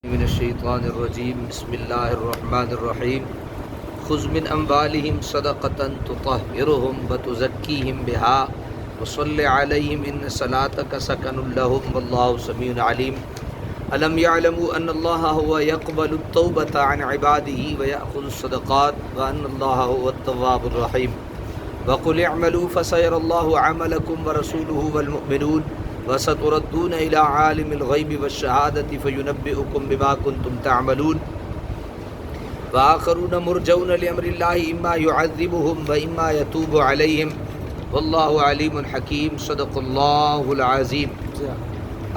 من الشیطان الرجیم بسم اللہ الرحمن الرحیم خذ من اموالہم صدقۃ تطہرہم وتزکیہم بہا وصل علیہم ان صلاتک سکن لہم واللہ سمیع علیم الم یعلموا ان اللہ هو یقبل التوبۃ عن عبادہ ویأخذ الصدقات وان اللہ هو التواب الرحیم وقل اعملوا فسيرى الله عملكم ورسوله والمؤمنون وستردون إلى عالم الغيب والشهادة فينبئكم بما كنتم تعملون وآخرون مرجون لأمر الله إما يعذبهم وإما يتوب عليهم والله عليم حكيم صدق الله العظيم۔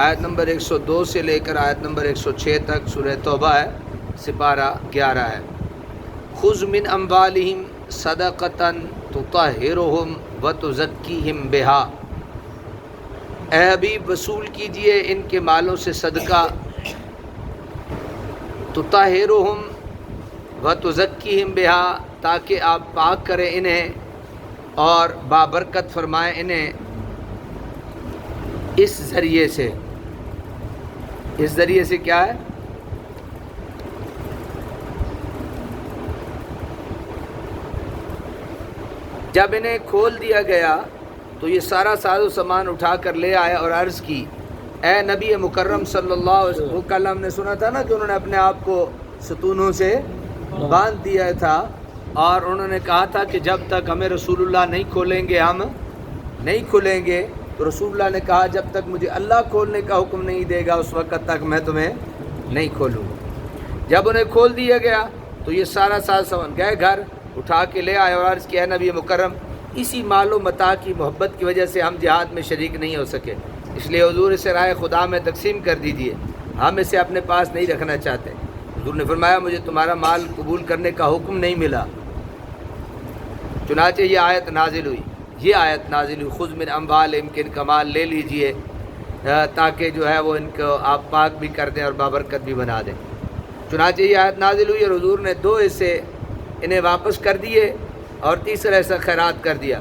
آیت نمبر 102 سے لے کر آیت نمبر 106 تک سورہ توبہ ہے، سپارہ 11 ہے۔ خذ من اموالہم صدقۃ تطہرہم وتزکیہم بہا، اے حبیب وصول کیجئے ان کے مالوں سے صدقہ، تطہرہم وتزکیہم بہا، تاکہ آپ پاک کریں انہیں اور بابرکت فرمائیں انہیں اس ذریعے سے۔ اس ذریعے سے کیا ہے؟ جب انہیں کھول دیا گیا تو یہ سارا ساز و سامان اٹھا کر لے آئے اور عرض کی، اے نبی مکرم صلی اللہ علیہ وسلم۔ کل ہم نے سنا تھا نا کہ انہوں نے اپنے آپ کو ستونوں سے باندھ دیا تھا اور انہوں نے کہا تھا کہ جب تک ہمیں رسول اللہ نہیں کھولیں گے ہم نہیں کھلیں گے۔ تو رسول اللہ نے کہا جب تک مجھے اللہ کھولنے کا حکم نہیں دے گا اس وقت تک میں تمہیں نہیں کھولوں گا۔ جب انہیں کھول دیا گیا تو یہ سارا ساز سامان گئے گھر اٹھا کے لے آئے اور عرض کیا، نبی مکرم اسی مال و متاع کی محبت کی وجہ سے ہم جہاد میں شریک نہیں ہو سکے، اس لیے حضور اسے رائے خدا میں تقسیم کر دیجیے، ہم اسے اپنے پاس نہیں رکھنا چاہتے۔ حضور نے فرمایا مجھے تمہارا مال قبول کرنے کا حکم نہیں ملا، چنانچہ یہ آیت نازل ہوئی۔ یہ آیت نازل ہوئی، خذ من اموالہم، کہ ان کا مال لے لیجئے تاکہ جو ہے وہ ان کو آپ پاک بھی کر دیں اور بابرکت بھی بنا دیں۔ چنانچہ یہ آیت نازل ہوئی اور حضور نے 2 حصے انہیں واپس کر دیے اور تیسرا ایسا خیرات کر دیا۔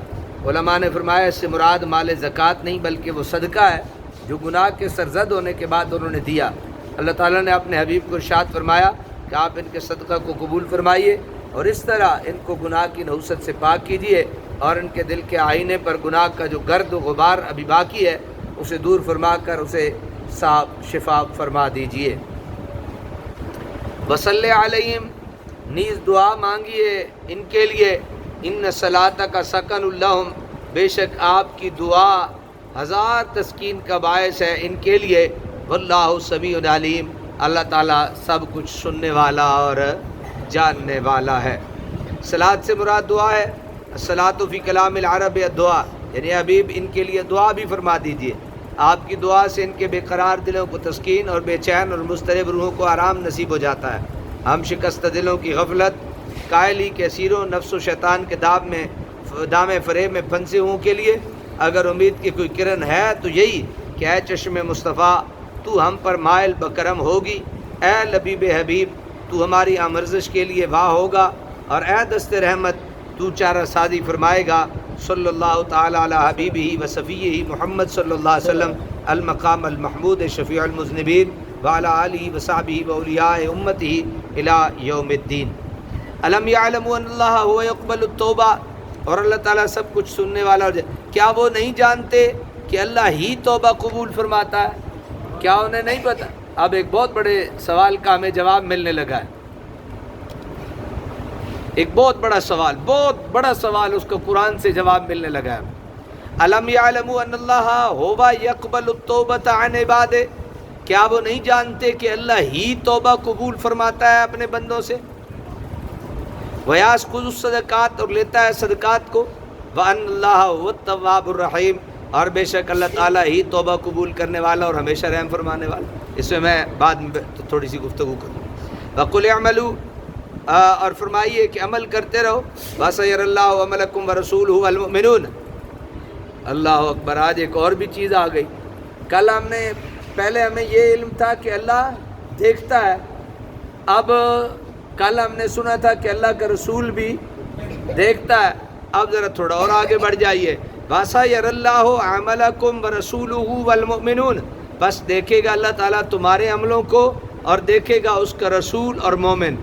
علماء نے فرمایا اس سے مراد مال زکوٰۃ نہیں بلکہ وہ صدقہ ہے جو گناہ کے سرزد ہونے کے بعد انہوں نے دیا۔ اللہ تعالیٰ نے اپنے حبیب کو ارشاد فرمایا کہ آپ ان کے صدقہ کو قبول فرمائیے اور اس طرح ان کو گناہ کی نحوست سے پاک کیجیے اور ان کے دل کے آئینے پر گناہ کا جو گرد و غبار ابھی باقی ہے اسے دور فرما کر اسے صاف شفاف فرما دیجیے۔ وصلی علیہم، نیز دعا مانگیے ان کے لیے، ان صلاتک سکن لہم، بے شک آپ کی دعا 1000 تسکین کا باعث ہے ان کے لیے، واللہ سمیع علیم، اللہ تعالیٰ سب کچھ سننے والا اور جاننے والا ہے۔ صلات سے مراد دعا ہے، الصلاۃ فی کلام العرب الدعا، یعنی حبیب ان کے لیے دعا بھی فرما دیجیے، آپ کی دعا سے ان کے بے قرار دلوں کو تسکین اور بے چین اور مضطرب روحوں کو آرام نصیب ہو جاتا ہے۔ ہم شکستہ دلوں کی غفلت، قائلی کے اسیروں، نفس و شیطان کے دام فریب میں پھنسے ہوں کے لیے اگر امید کی کوئی کرن ہے تو یہی کہ اے چشم مصطفیٰ تو ہم پر مائل بکرم ہوگی، اے لبیب حبیب تو ہماری آمرزش کے لیے واہ ہوگا، اور اے دست رحمت تو چارہ سازی فرمائے گا۔ صلی اللہ تعالی علی حبیبہ و صفیہ محمد صلی اللہ علیہ وسلم المقام المحمود شفیع المذنبین وعلی آلہ و صحبہ و اولیاء امتہ الی یوم الدین۔ الم یعلموا ان اللہ هو یقبل التوبہ، اور اللہ تعالیٰ سب کچھ سننے والا، کیا وہ نہیں جانتے کہ اللہ ہی توبہ قبول فرماتا ہے؟ کیا انہیں نہیں پتہ؟ اب ایک بہت بڑے سوال کا ہمیں جواب ملنے لگا ہے، ایک بہت بڑا سوال اس کو قرآن سے جواب ملنے لگا ہے۔ الم یعلموا ان اللہ هو یقبل التوبۃ عن عبادہ، کیا وہ نہیں جانتے کہ اللہ ہی توبہ قبول فرماتا ہے اپنے بندوں سے؟ وَيَأْخُذُ الصَّدَقَاتِ، اور لیتا ہے صدقات کو، وَأَنَّ اللَّهَ هُوَ التَّوَّابُ الرَّحِيمُ، اور بے شک اللہ تعالیٰ ہی توبہ قبول کرنے والا اور ہمیشہ رحم فرمانے والا۔ اس میں بعد میں تھوڑی سی گفتگو کروں۔ وَقُلْ اعْمَلُوا، اور فرمائیے کہ عمل کرتے رہو، وَسَيَرَى اللَّهُ عَمَلَكُمْ وَرَسُولُهُ وَالْمُؤْمِنُونَ۔ اللہ اکبر، آج ایک اور بھی چیز آ گئی۔ کل پہلے ہمیں یہ علم تھا کہ اللہ دیکھتا ہے، اب کل ہم نے سنا تھا کہ اللہ کا رسول بھی دیکھتا ہے، اب ذرا تھوڑا اور آگے بڑھ جائیے، وَسَيَرَى اللَّهُ عَمَلَكُمْ وَرَسُولُهُ وَالْمُؤْمِنُونَ، بس دیکھے گا اللہ تعالیٰ تمہارے عملوں کو اور دیکھے گا اس کا رسول اور مومن.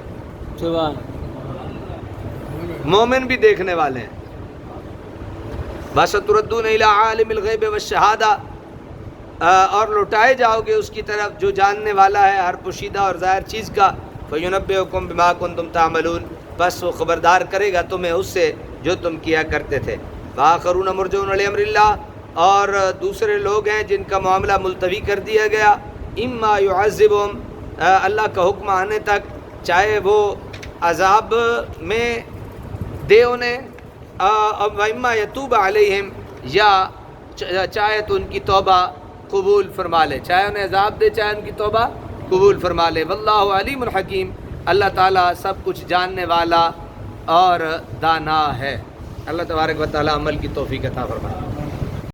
مومن بھی دیکھنے والے ہیں. وَسَتُرَدُّونَ إِلَىٰ عَالِمِ الْغَيْبِ وَالشَّهَادَةِ اور لوٹائے جاؤ گے اس کی طرف جو جاننے والا ہے ہر پوشیدہ اور ظاہر چیز کا. فَيُنَبِّئُكُم بِمَا كُنتُمْ تَعْمَلُونَ بس وہ خبردار کرے گا تمہیں اس سے جو تم کیا کرتے تھے. وَآخَرُونَ مُرْجَوْنَ لِأَمْرِ اللَّهِ اور دوسرے لوگ ہیں جن کا معاملہ ملتوی کر دیا گیا. اِمَّا يُعَذِّبُهُمْ اللہ کا حکم آنے تک، چاہے وہ عذاب میں دے انہیں، وَإِمَّا يَتُوبَ عَلَيْهِمْ یا چاہے تو ان کی توبہ قبول فرما لے، چاہے انہیں عذاب دے چاہے ان کی توبہ قبول فرما لے. واللہ علیم الحکیم اللہ تعالیٰ سب کچھ جاننے والا اور دانا ہے. اللہ تبارک و تعالیٰ عمل کی توفیق عطا فرمائے.